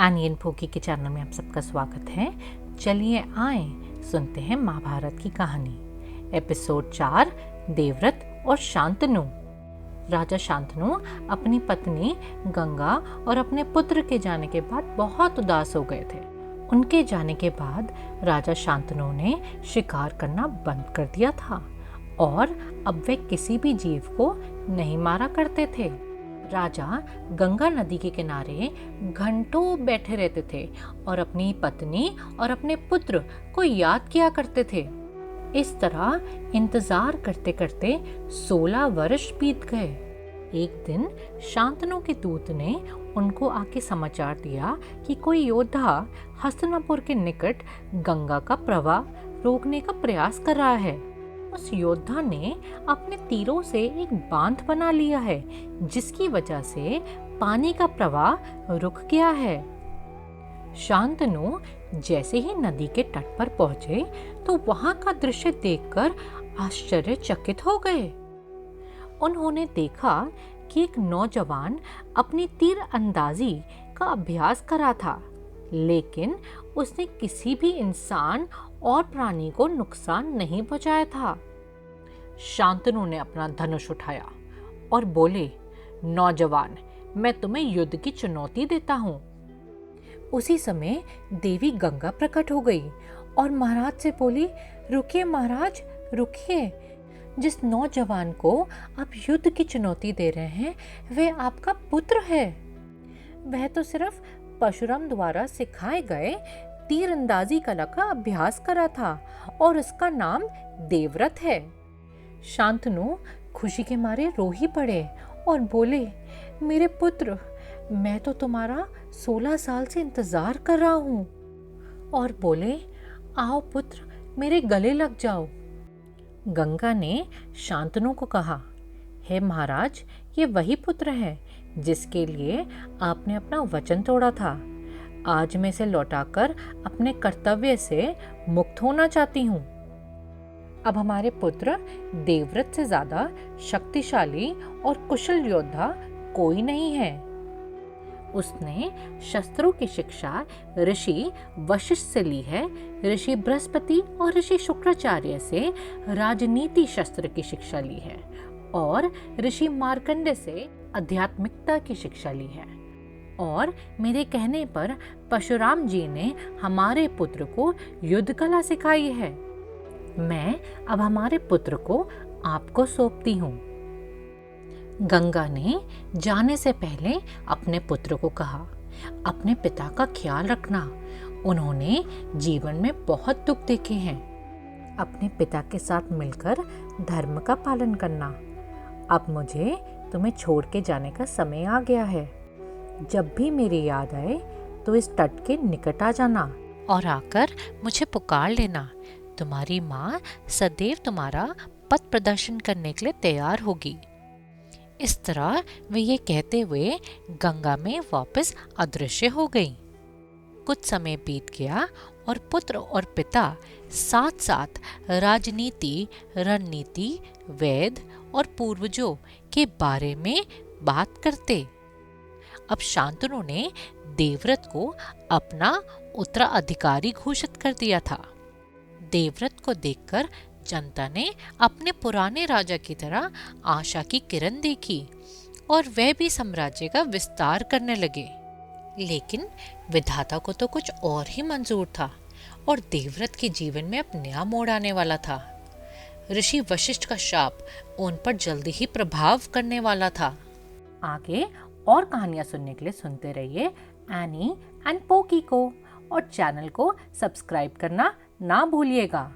Any and poke के channel में आप सबका स्वागत है। चलिए आए सुनते हैं महाभारत की कहानी। एपिसोड 4, देवव्रत और शांतनु। राजा शांतनु अपनी पत्नी गंगा और अपने पुत्र के जाने के बाद बहुत उदास हो गए थे। उनके जाने के बाद राजा शांतनु ने शिकार करना बंद कर दिया था और अब वे किसी भी जीव को नहीं मारा करते थे। राजा गंगा नदी के किनारे घंटों बैठे रहते थे और अपनी पत्नी और अपने पुत्र को याद किया करते थे। इस तरह इंतजार करते करते 16 वर्ष बीत गए। एक दिन शांतनु के दूत ने उनको आके समाचार दिया कि कोई योद्धा हस्तिनापुर के निकट गंगा का प्रवाह रोकने का प्रयास कर रहा है। उस योद्धा ने अपने तीरों से एक बांध बना लिया है, जिसकी वजह से पानी का प्रवाह रुक गया है। शांतनु जैसे ही नदी के तट पर पहुंचे तो वहां का दृश्य देखकर आश्चर्यचकित हो गए। उन्होंने देखा कि एक नौजवान अपनी तीर अंदाजी का अभ्यास कर रहा था, लेकिन उसने किसी भी इंसान और प्राणी को नुकसान नहीं पहुंचाया था। शांतनु ने अपना धनुष उठाया और बोले, नौजवान, मैं तुम्हें युद्ध की चुनौती देता हूं। उसी समय देवी गंगा प्रकट हो गई और महाराज से बोली, रुकिए महाराज, रुकिए। जिस नौजवान को आप युद्ध की चुनौती दे रहे हैं वह आपका पुत्र है। वह तो सिर्फ परशुराम द्वारा सिखाए गए तीरंदाजी कला का अभ्यास करा था और उसका नाम देवव्रत है। शांतनु खुशी के मारे रो ही पड़े और बोले, मेरे पुत्र, मैं तो तुम्हारा 16 साल से इंतजार कर रहा हूँ। और बोले, आओ पुत्र, मेरे गले लग जाओ। गंगा ने शांतनु को कहा, हे महाराज, ये वही पुत्र है जिसके लिए आपने अपना वचन तोड़ा था। आज मैं इसे लौटाकर अपने कर्तव्य से मुक्त होना चाहती हूँ। अब हमारे पुत्र देवव्रत से ज्यादा शक्तिशाली और कुशल योद्धा कोई नहीं है। उसने शस्त्रों की शिक्षा ऋषि वशिष्ठ से ली है। ऋषि बृहस्पति और ऋषि शुक्राचार्य से राजनीति शस्त्र की शिक्षा ली है और ऋषि मार्कंडे से आध्यात्मिकता की शिक्षा ली है। और मेरे कहने पर परशुराम जी ने हमारे पुत्र को युद्ध कला सिखाई है। मैं अब हमारे पुत्र को आपको सौंपती हूँ। गंगा ने जाने से पहले अपने पुत्र को कहा, अपने पिता का ख्याल रखना। उन्होंने जीवन में बहुत दुख देखे हैं। अपने पिता के साथ मिलकर धर्म का पालन करना। अब मुझे तुम्हें छोड़ के जाने का समय आ गया है। जब भी मेरी याद आए तो इस तट के निकट आ जाना और आकर मुझे पुकार लेना। तुम्हारी माँ सदैव तुम्हारा पथ प्रदर्शन करने के लिए तैयार होगी। इस तरह वे ये कहते हुए गंगा में वापस अदृश्य हो गई। कुछ समय बीत गया और पुत्र और पिता साथ साथ राजनीति, रणनीति, वेद और पूर्वजों के बारे में बात करते। अब शांतनु ने देवव्रत को अपना उत्तराधिकारी घोषित कर दिया था। देवव्रत को देखकर जनता ने अपने पुराने राजा की तरह आशा की किरण देखी और वह भी साम्राज्य का विस्तार करने लगे। लेकिन विधाता को तो कुछ और ही मंजूर था और देवव्रत के जीवन में अब नया मोड़ आने वाला था। ऋषि वशिष्ठ का शाप उन पर जल्दी ही प्रभाव करने वाला था। आगे और कहानियां सुनने के लिए सुनते रहिए एनी एंड पोकी को और चैनल को सब्सक्राइब करना ना भूलिएगा।